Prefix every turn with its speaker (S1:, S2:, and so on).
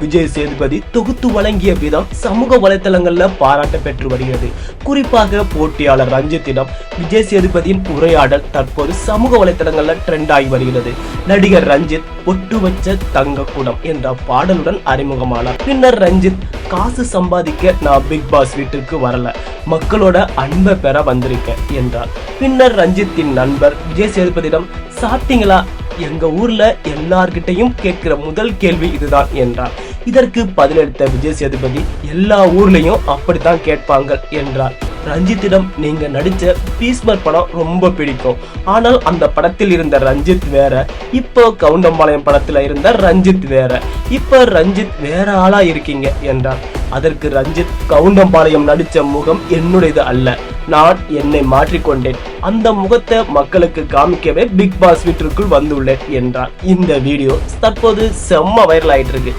S1: விஜய் சேதுபதி தொகுத்து வழங்கிய விதம் சமூக வலைதளங்கள்ல பாராட்ட பெற்று வருகிறது. குறிப்பாக போட்டியாளர் ரஞ்சித்திடம் விஜய் சேதுபதியின் உரையாடல் தற்போது சமூக வலைதளங்கள்ல ட்ரெண்ட் ஆகி வருகிறது. நடிகர் ரஞ்சித் பொட்டு வச்ச தங்க குடம் என்ற பாடலுடன் அறிமுகமானார். பின்னர் ரஞ்சித் காசு சம்பாதிக்க நான் பிக் பாஸ் வீட்டிற்கு வரல, மக்களோட அன்பை பெற வந்திருக்கேன் என்றார். பின்னர் ரஞ்சித்தின் நண்பர் விஜய் சேதுபதியிடம் சாப்பிட்டீங்களா, எங்க ஊர்ல எல்லார்கிட்டையும் கேட்கிற முதல் கேள்வி இதுதான் என்றார். இதற்கு பதிலளித்த விஜய் சேதுபதி எல்லா ஊர்லயும் அப்படித்தான் கேட்பாங்க என்றார். ரஞ்சித்திடம் நீங்க நடிச்ச பீஸ்மர் படம் ரொம்ப பிடிக்கும், ஆனால் அந்த படத்தில் இருந்த ரஞ்சித் வேற, இப்போ கவுண்டம்பாளையம் படத்துல இருந்த ரஞ்சித் வேற, இப்ப ரஞ்சித் வேற ஆளா இருக்கீங்க என்றார். அதற்கு ரஞ்சித் கவுண்டம்பாளையம் நடிச்ச முகம் என்னுடையது அல்ல, நான் என்னை மாற்றிக்கொண்டேன், அந்த முகத்தை மக்களுக்கு காமிக்கவே பிக் பாஸ் வீட்டிற்குள் வந்துள்ளேன் என்றார். இந்த வீடியோ தற்போது செம்ம வைரல் ஆயிட்டு இருக்கு.